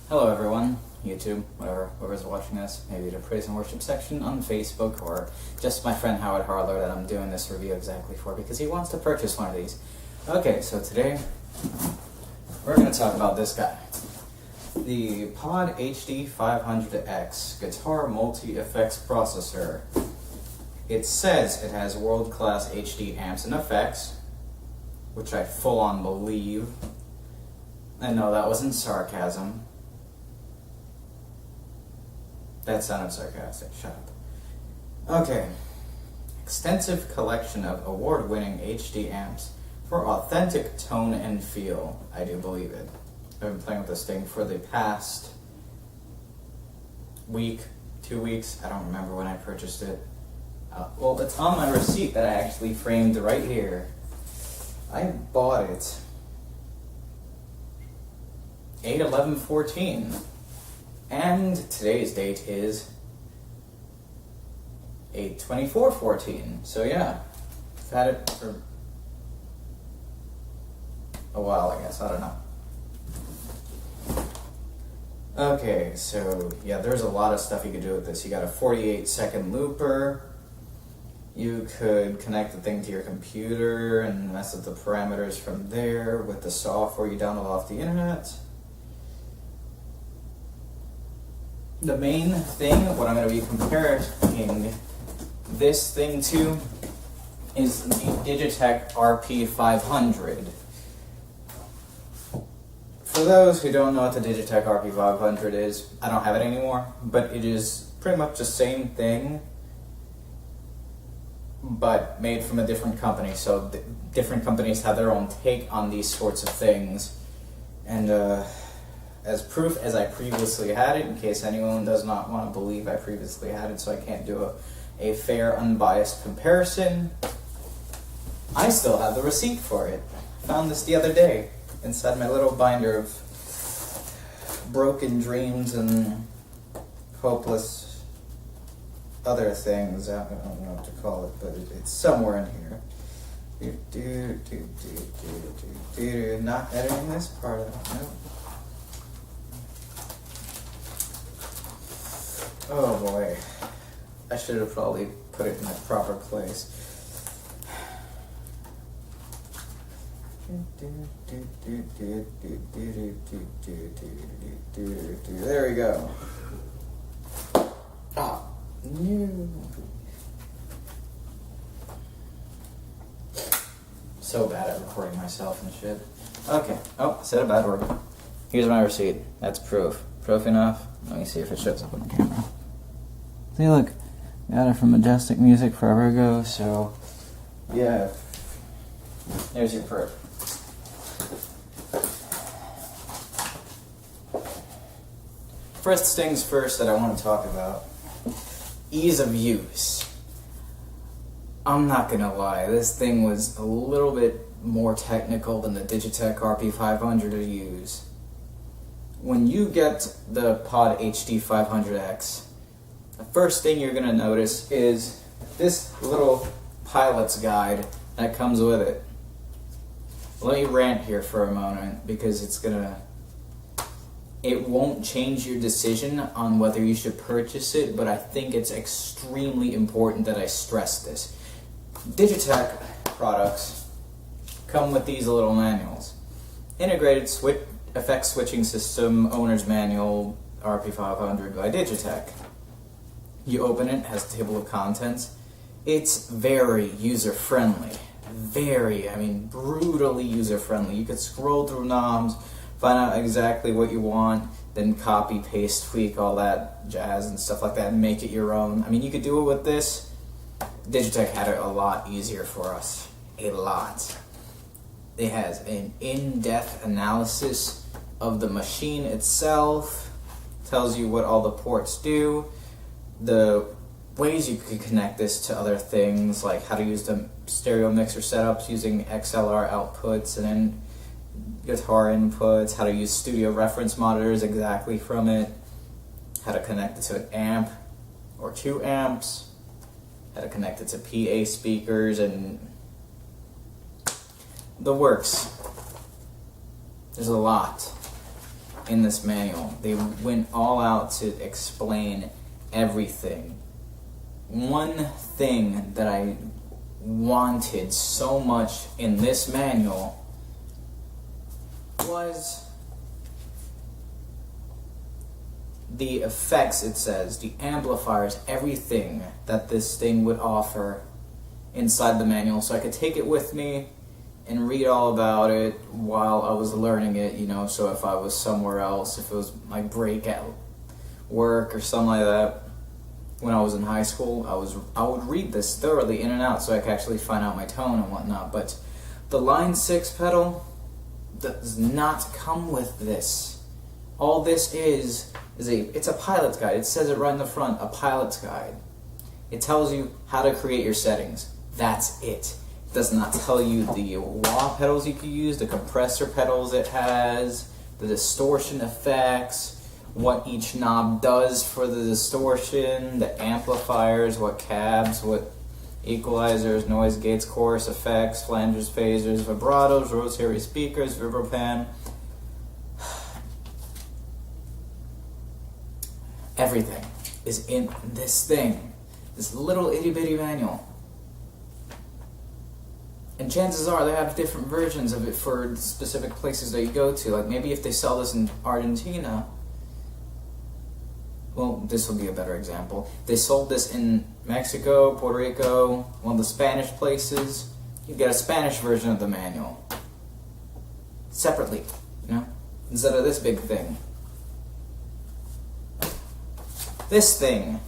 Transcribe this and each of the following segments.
Hello everyone, YouTube, whatever, whoever's watching this, maybe the praise and worship section on Facebook, or just my friend Howard Harler that I'm doing this review exactly for because he wants to purchase one of these. Okay, so today we're going to talk about this guy. The PODHD500X Guitar Multi-Effects Processor. It says it has world-class HD amps and effects, which I full-on believe. I know that wasn't sarcasm. That sounded sarcastic. Shut up. Okay. Extensive collection of award-winning HD amps for authentic tone and feel. I do believe it. I've been playing with this thing for the past week, 2 weeks. I don't remember when I purchased it. Well, it's on my receipt that I actually framed right here. I bought it 8/11/14. And today's date is 8/24/14. So yeah, I've had it for a while, I guess. I don't know. Okay, so yeah, there's a lot of stuff you could do with this. You got a 48-second looper. You could connect the thing to your computer and mess with the parameters from there with the software you download off the internet. The main thing, what I'm going to be comparing this thing to, is the Digitech RP500. For those who don't know what the Digitech RP500 is, I don't have it anymore, but it is pretty much the same thing, but made from a different company. So different companies have their own take on these sorts of things. And as proof, as I previously had it, in case anyone does not want to believe I previously had it, so I can't do a fair, unbiased comparison, I still have the receipt for it. I found this the other day inside my little binder of broken dreams and hopeless other things. I don't know what to call it, but it's somewhere in here. Not editing this part out, no. Oh boy, I should have probably put it in the proper place. There we go. Ah, no. So bad at recording myself and shit. Okay, oh, I said a bad word. Here's my receipt. That's proof. Proof enough? Let me see if it shows up on the camera. See, look, got it from Majestic Music forever ago, so yeah, there's your proof. First things first that I want to talk about, ease of use. I'm not gonna lie, this thing was a little bit more technical than the Digitech RP500 to use. When you get the PODHD500X, the first thing you're going to notice is this little pilot's guide that comes with it. Let me rant here for a moment because it won't change your decision on whether you should purchase it, but I think it's extremely important that I stress this. Digitech products come with these little manuals. Integrated effect switching system, owner's manual, RP500 by Digitech. You open it, has a table of contents. It's very user-friendly. Brutally user-friendly. You could scroll through knobs, find out exactly what you want, then copy, paste, tweak, all that jazz and stuff like that, and make it your own. You could do it with this. Digitech had it a lot easier for us. A lot. It has an in-depth analysis of the machine itself, tells you what all the ports do, the ways you could connect this to other things, like how to use the stereo mixer setups using XLR outputs and then guitar inputs, how to use studio reference monitors exactly from it, how to connect it to an amp or 2 amps, how to connect it to PA speakers, and the works. There's a lot. in this manual. They went all out to explain everything. One thing that I wanted so much in this manual was the effects, it says, the amplifiers, everything that this thing would offer inside the manual, so I could take it with me and read all about it while I was learning it, you know, so if I was somewhere else, if it was my break at work or something like that. When I was in high school, I would read this thoroughly in and out so I could actually find out my tone and whatnot, but the Line 6 pedal does not come with this. All this is it's a pilot's guide. It says it right in the front, a pilot's guide. It tells you how to create your settings. That's it. It does not tell you the wah pedals you can use, the compressor pedals it has, the distortion effects, what each knob does for the distortion, the amplifiers, what cabs, what equalizers, noise gates, chorus effects, flangers, phasers, vibratos, rotary speakers, vibropan. Everything is in this thing, this little itty bitty manual. And chances are they have different versions of it for specific places that you go to. Like maybe if they sell this in Argentina, well, this will be a better example. They sold this in Mexico, Puerto Rico, one of the Spanish places. You get a Spanish version of the manual separately, you know, instead of this big thing. This thing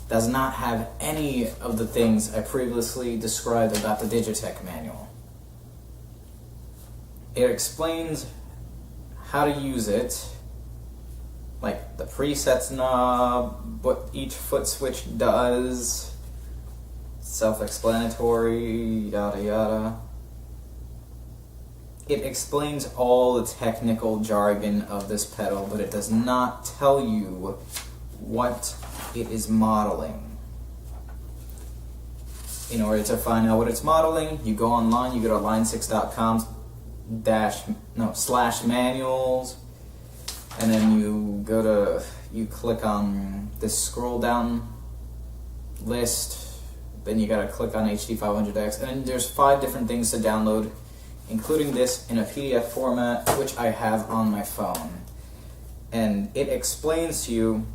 does not have any of the things I previously described about the Digitech manual. It explains how to use it, like the presets knob, what each foot switch does, self-explanatory, yada yada. It explains all the technical jargon of this pedal, but it does not tell you what it is modeling. In order to find out what it's modeling, you go online, you go to line6.com /manuals, and then you click on this scroll down list, then you gotta click on HD500X, and then there's 5 different things to download, including this in a PDF format, which I have on my phone. And it explains to you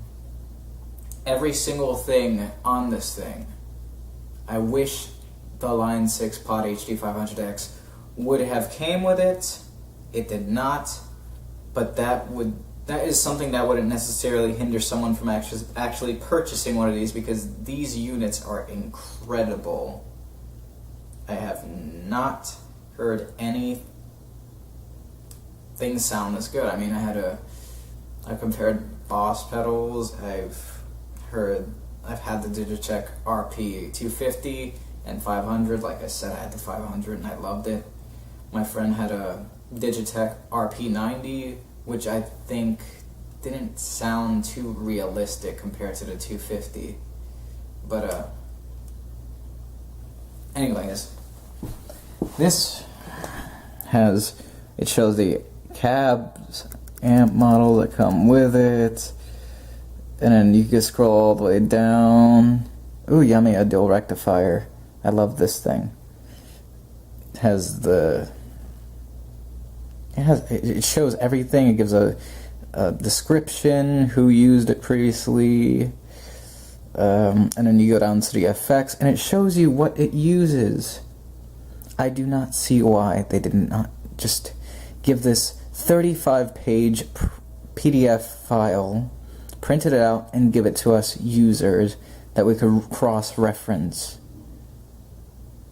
every single thing on this thing. I wish the Line 6 PODHD500X would have came with it. It did not, but that is something that wouldn't necessarily hinder someone from actually purchasing one of these, because these units are incredible. I have not heard anything sound this good. I mean, I compared Boss pedals. I've had the Digitech RP 250 and 500. Like I said, I had the 500 and I loved it. My friend had a Digitech RP 90, which I think didn't sound too realistic compared to the 250. But anyways, this it shows the cabs, amp model that come with it. And then you can scroll all the way down. Ooh, yummy, a dual rectifier. I love this thing. It shows everything. It gives a description, who used it previously. And then you go down to the effects, and it shows you what it uses. I do not see why they did not just give this 35-page PDF file, print it out, and give it to us users that we could cross-reference.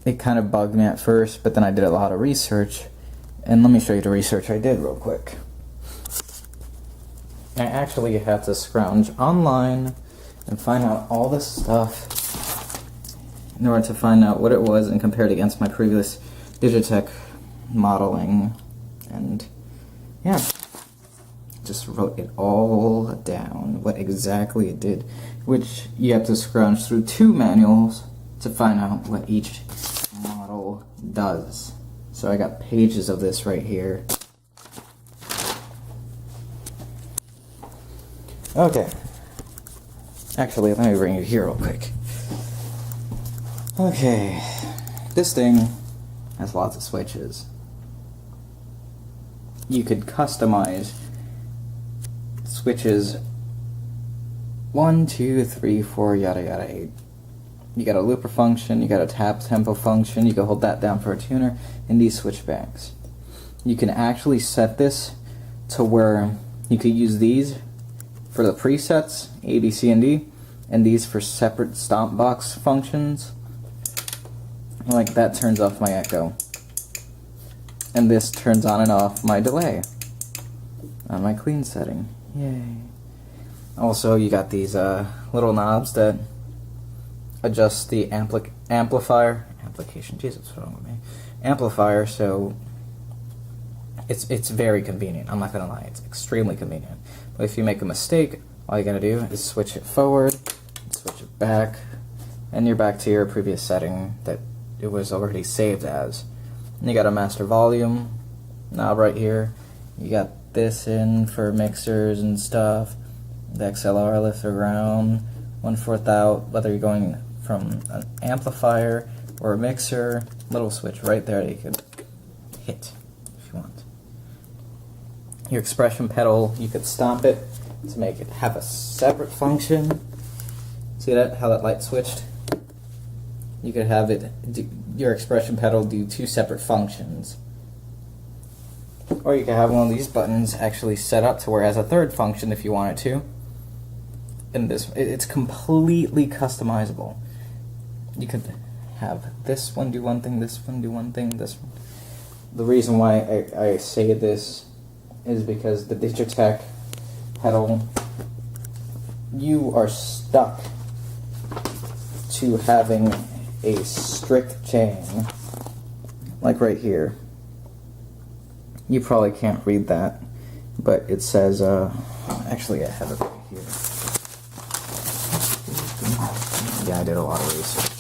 It kind of bugged me at first, but then I did a lot of research, and let me show you the research I did real quick. I actually had to scrounge online and find out all this stuff in order to find out what it was and compare it against my previous Digitech modeling, and yeah. Just wrote it all down, what exactly it did, which you have to scrounge through 2 manuals to find out what each model does. So I got pages of this right here. Okay. Actually, let me bring it here real quick. Okay. This thing has lots of switches. You could customize switches 1, 2, 3, 4, yada yada 8. You got a looper function, you got a tap tempo function, you can hold that down for a tuner, and these switch banks. You can actually set this to where you could use these for the presets, A, B, C, and D, and these for separate stomp box functions. Like that turns off my echo. And this turns on and off my delay on my clean setting. Yay. Also, you got these little knobs that adjust the amplifier. Jesus, what's wrong with me? Amplifier, so it's very convenient. I'm not gonna lie, it's extremely convenient. But if you make a mistake, all you gotta do is switch it forward, switch it back, and you're back to your previous setting that it was already saved as. And you got a master volume knob right here. You got this in for mixers and stuff. The XLR lift around, 1/4 out, whether you're going from an amplifier or a mixer, little switch right there that you could hit if you want. Your expression pedal, you could stomp it to make it have a separate function. See that, how that light switched? You could have it, your expression pedal do 2 separate functions. Or you could have one of these buttons actually set up to where it has a 3rd function if you wanted to. And this, it's completely customizable. You could have this one do one thing, this one do one thing, this one. The reason why I say this is because the Digitech pedal, you are stuck to having a strict chain, like right here. You probably can't read that, but it says, actually I have it right here. Yeah, I did a lot of research.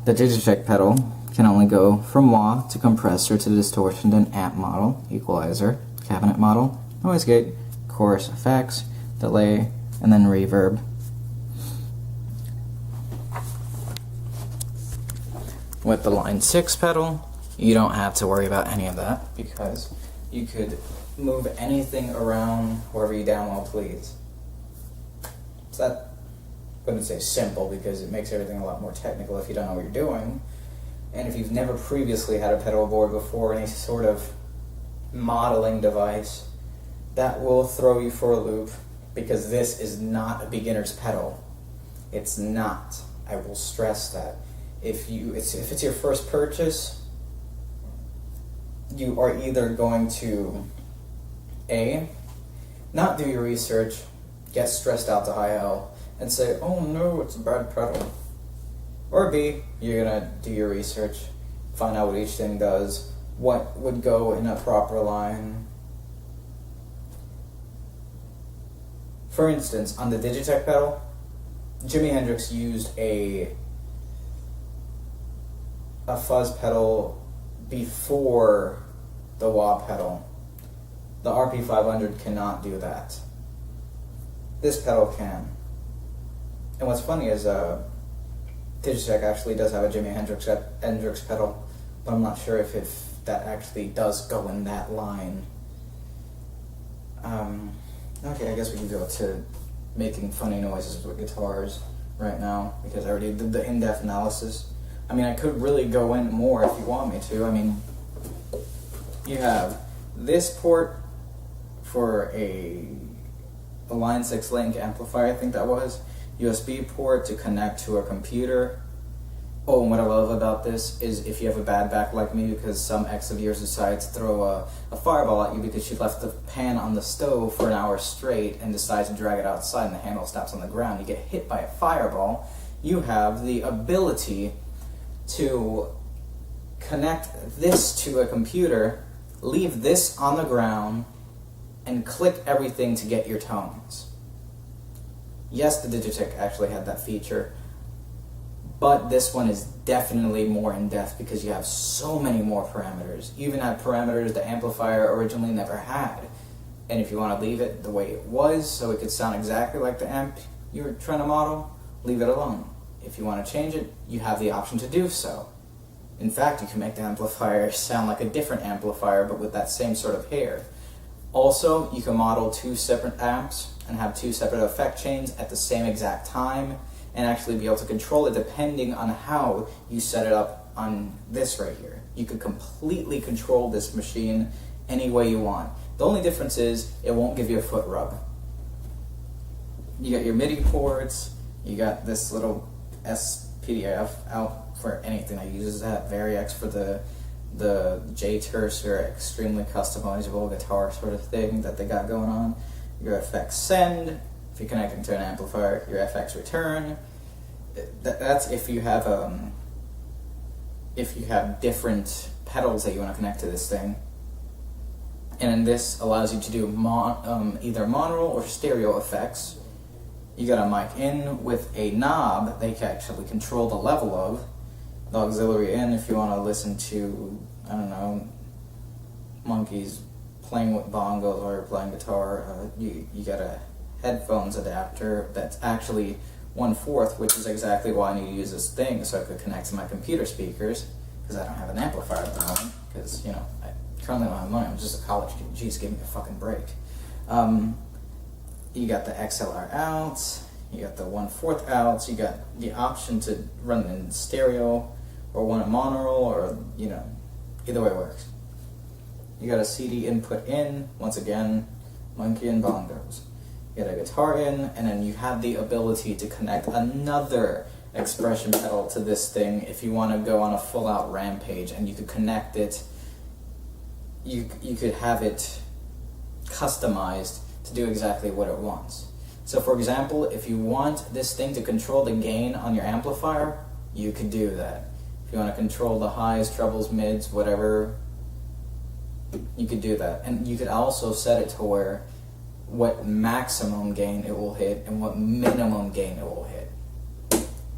The Digitech pedal can only go from wah to compressor to distortion to an amp model, equalizer, cabinet model, noise gate, chorus effects, delay, and then reverb. With the line 6 pedal, you don't have to worry about any of that because you could move anything around wherever you damn well please. So that, I wouldn't say simple because it makes everything a lot more technical if you don't know what you're doing. And if you've never previously had a pedal board before, any sort of modeling device, that will throw you for a loop because this is not a beginner's pedal. It's not. I will stress that. If it's your first purchase, you are either going to A, not do your research, get stressed out to high hell, and say, oh no, it's a bad pedal. Or B, you're gonna do your research, find out what each thing does, what would go in a proper line. For instance, on the Digitech pedal, Jimi Hendrix used a fuzz pedal before the wah pedal. The RP500 cannot do that. This pedal can. And what's funny is Digitech actually does have a Jimi Hendrix pedal, but I'm not sure if that actually does go in that line. Okay, I guess we can go to making funny noises with guitars right now, because I already did the in-depth analysis. I mean, I could really go in more if you want me to. I mean, you have this port for a line 6 link amplifier, I think that was. USB port to connect to a computer. Oh, and what I love about this is if you have a bad back like me, because some ex of yours decides to throw a fireball at you because she left the pan on the stove for an hour straight and decides to drag it outside and the handle snaps on the ground, you get hit by a fireball, you have the ability to connect this to a computer, leave this on the ground, and click everything to get your tones. Yes, the Digitech actually had that feature, but this one is definitely more in-depth because you have so many more parameters. You even have parameters the amplifier originally never had. And if you want to leave it the way it was, so it could sound exactly like the amp you're trying to model, leave it alone. If you want to change it, you have the option to do so. In fact, you can make the amplifier sound like a different amplifier, but with that same sort of hair. Also, you can model 2 separate amps and have 2 separate effect chains at the same exact time, and actually be able to control it depending on how you set it up on this right here. You could completely control this machine any way you want. The only difference is it won't give you a foot rub. You got your MIDI ports, you got this little SPDIF out for anything that uses that, Vari-X for the J-Terse or extremely customizable guitar sort of thing that they got going on. Your FX send, if you're connecting to an amplifier, your FX return. That's if you have different pedals that you want to connect to this thing. And then this allows you to do either monaural or stereo effects. You got a mic in with a knob that you can actually control the level of. The auxiliary in if you want to listen to, I don't know, monkeys playing with bongos while you're playing guitar. You got a headphones adapter that's actually 1/4, which is exactly why I need to use this thing so I could connect to my computer speakers, because I don't have an amplifier at the moment, because, you know, I currently don't have money. I'm just a college student. Jeez, give me a fucking break. You got the XLR outs, you got the 1/4 outs, you got the option to run in stereo or one monaural, or, you know, either way works. You got a CD input in, once again, monkey and bongos. You got a guitar in, and then you have the ability to connect another expression pedal to this thing if you want to go on a full-out rampage, and you could connect it, you could have it customized to do exactly what it wants. So for example, if you want this thing to control the gain on your amplifier, you could do that. If you want to control the highs, trebles, mids, whatever, you could do that. And you could also set it to where what maximum gain it will hit and what minimum gain it will hit.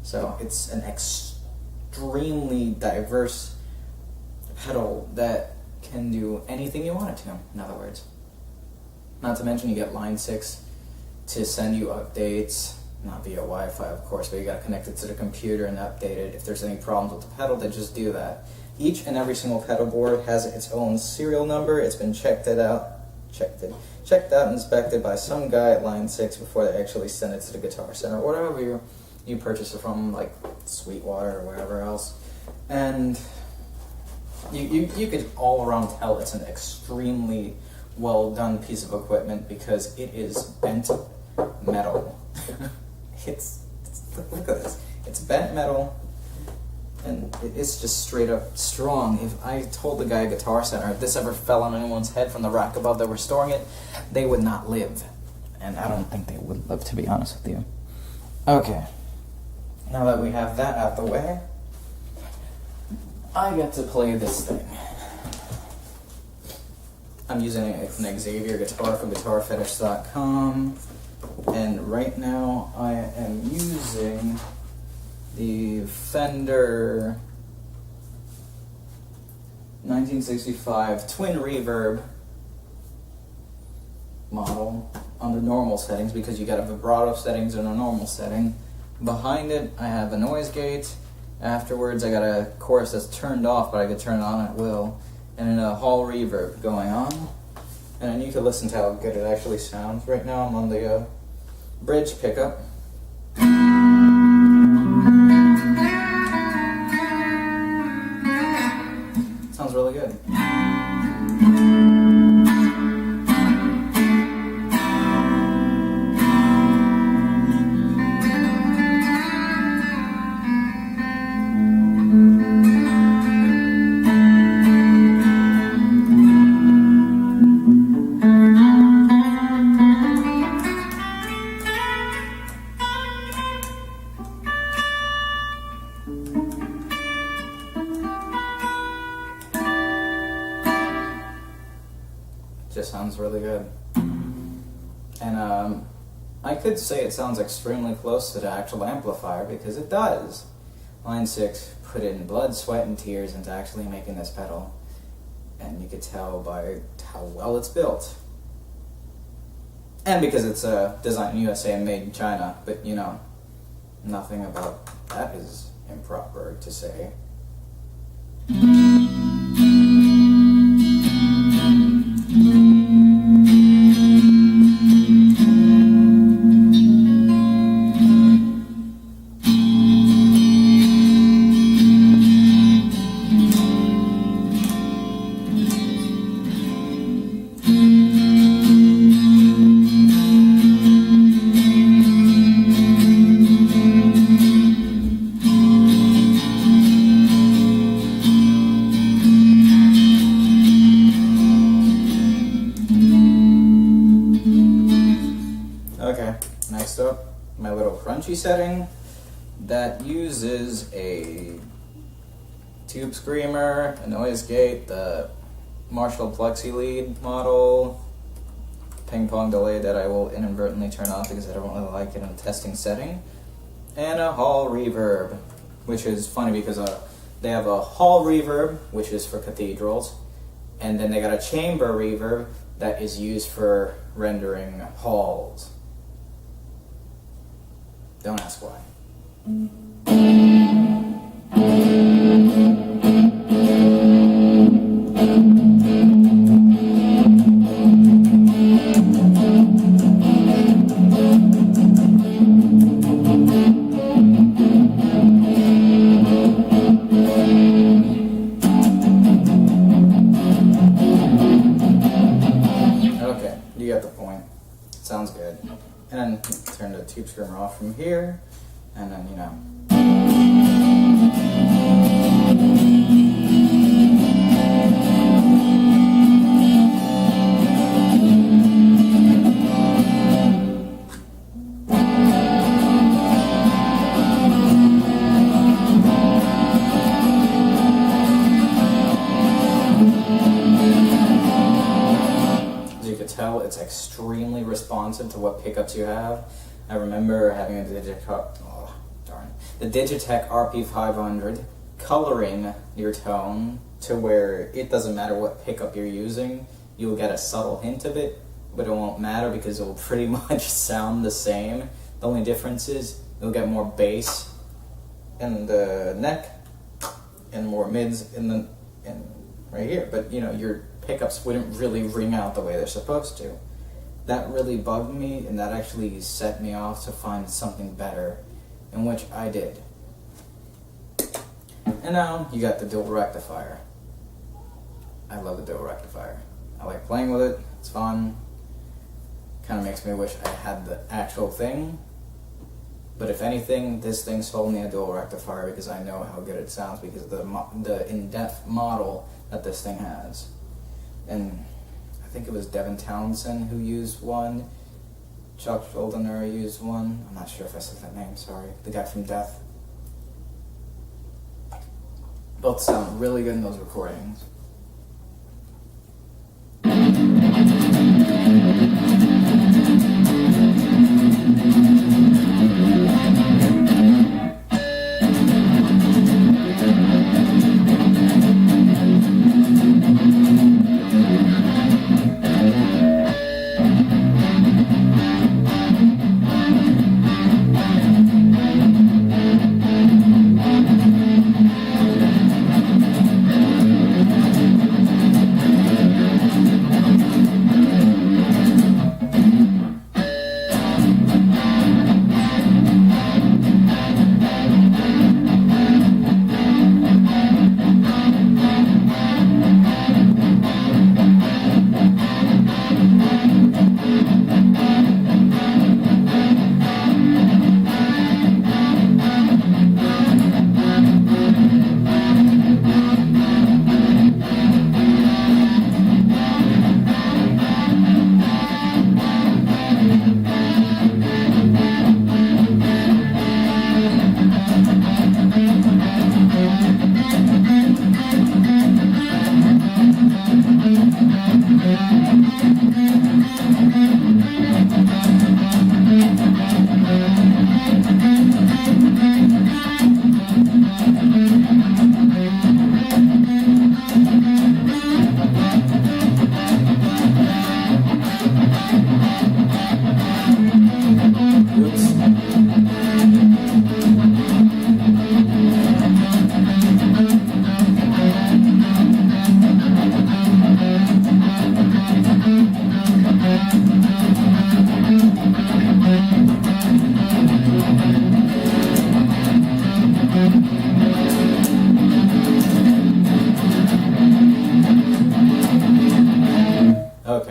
So it's an extremely diverse pedal that can do anything you want it to, in other words. Not to mention you get line 6 to send you updates, not via Wi-Fi of course, but you got to connect it to the computer and update it. If there's any problems with the pedal, then just do that. Each and every single pedal board has its own serial number. It's been checked out, inspected by some guy at line 6 before they actually send it to the Guitar Center or wherever you purchase it from, like Sweetwater or wherever else. And you could all around tell it's an extremely well done piece of equipment because it is bent metal. it's look at this. It's bent metal, and it's just straight up strong. If I told the guy at Guitar Center if this ever fell on anyone's head from the rack above that were storing it, they would not live. And I don't think they would live, to be honest with you. Okay. Now that we have that out the way, I get to play this thing. I'm using an Xavier guitar from guitarfetish.com, and right now I am using the Fender 1965 twin reverb model on the normal settings, because you got a vibrato settings and a normal setting. Behind it I have a noise gate. Afterwards I got a chorus that's turned off, but I could turn it on at will, and then a hall reverb going on. And then you can listen to how good it actually sounds. Right now I'm on the bridge pickup. Sounds really good. Just sounds really good. And I could say it sounds extremely close to the actual amplifier, because it does. Line 6 put in blood, sweat, and tears into actually making this pedal, and you could tell by how well it's built. And because it's designed in USA and made in China, but you know, nothing about that is improper to say. Okay, next up, my little crunchy setting that uses a tube screamer, a noise gate, the Marshall Plexi Lead model, ping pong delay that I will inadvertently turn off because I don't really like it in a testing setting, and a hall reverb, which is funny because they have a hall reverb, which is for cathedrals, and then they got a chamber reverb that is used for rendering halls. Don't ask why. Okay, you get the point. Sounds good. And then turn the tube screamer off from here, and then, you know. Tell it's extremely responsive to what pickups you have. I remember having a the Digitech RP500 coloring your tone to where it doesn't matter what pickup you're using, you'll get a subtle hint of it, but it won't matter because it will pretty much sound the same. The only difference is you'll get more bass in the neck and more mids in right here, but you know, your pickups wouldn't really ring out the way they're supposed to. That really bugged me, and that actually set me off to find something better, in which I did. And now you got the dual rectifier. I love the dual rectifier. I like playing with it, it's fun. Kind of makes me wish I had the actual thing. But if anything, this thing sold me a dual rectifier because I know how good it sounds because of the in-depth model that this thing has. And I think it was Devin Townsend who used one. Chuck Schuldiner used one. I'm not sure if I said that name, sorry. The guy from Death. Both sound really good in those recordings.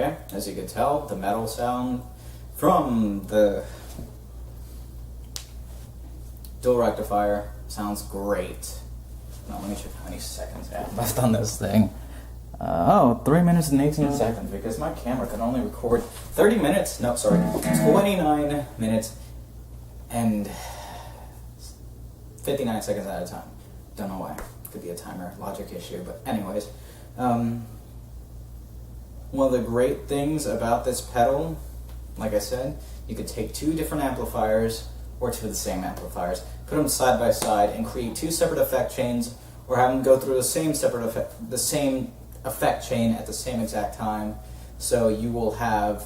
Okay, as you can tell, the metal sound from the dual rectifier sounds great. Now let me check how many seconds I have left on this thing. 3 minutes and 18 seconds, because my camera can only record 30 minutes, no, sorry, 29 minutes and 59 seconds at a time. Don't know why. Could be a timer logic issue, but anyways. One of the great things about this pedal, like I said, you could take two different amplifiers, or two of the same amplifiers, put them side by side and create two separate effect chains, or have them go through the same effect chain at the same exact time. So you will have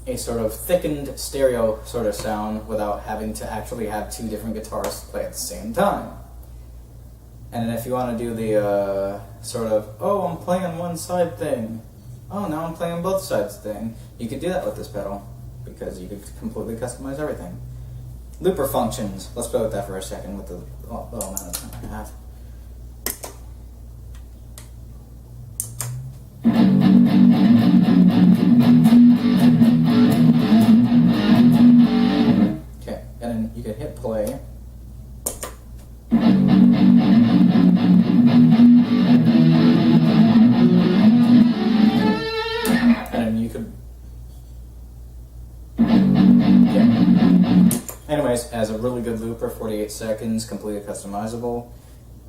a sort of thickened stereo sort of sound without having to actually have two different guitars play at the same time. And then if you want to do the sort of, oh, I'm playing one side thing, oh, now I'm playing both sides thing, you could do that with this pedal, because you could completely customize everything. Looper functions. Let's play with that for a second with the little amount of time I have. Okay, and then you could hit play. And then you could... Anyways, as a really good looper, 48 seconds, completely customizable.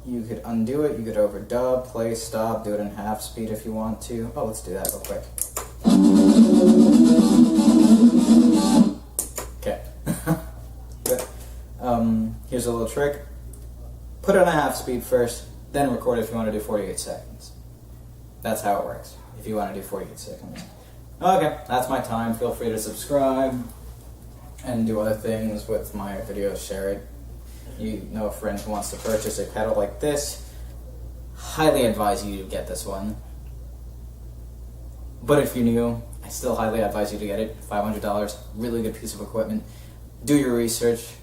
You could undo it, you could overdub, play, stop, do it in half speed if you want to. Oh, let's do that real quick. Okay. Good. Here's a little trick. Put it on half speed first, then record if you want to do 48 seconds. That's how it works, if you want to do 48 seconds. Okay, that's my time. Feel free to subscribe and do other things with my videos, share it. You know a friend who wants to purchase a pedal like this, highly advise you to get this one. But if you're new, I still highly advise you to get it. $500, really good piece of equipment. Do your research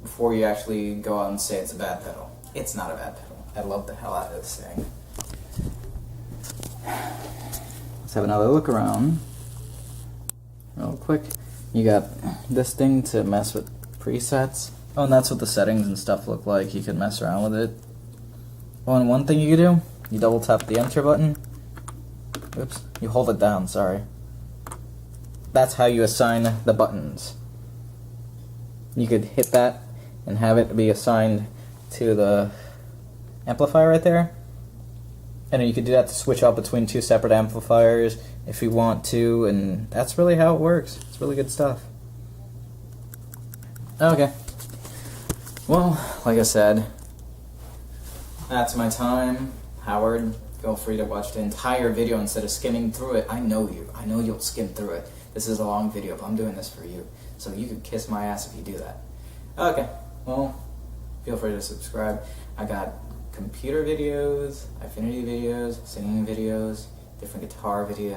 before you actually go out and say it's a bad pedal. It's not a bad pedal. I love the hell out of this thing. Let's have another look around real quick. You got this thing to mess with presets. Oh, and that's what the settings and stuff look like. You can mess around with it. Oh, and one thing you can do, you double tap the enter button. Oops, you hold it down, sorry. That's how you assign the buttons. You could hit that and have it be assigned to the amplifier right there. And then you could do that to switch out between two separate amplifiers if you want to, and that's really how it works. It's really good stuff. Okay. Well, like I said, that's my time. Howard, feel free to watch the entire video instead of skimming through it. I know you. I know you'll skim through it. This is a long video, but I'm doing this for you. So you can kiss my ass if you do that. Okay. Well, feel free to subscribe. I got computer videos, Affinity videos, singing videos, different guitar videos.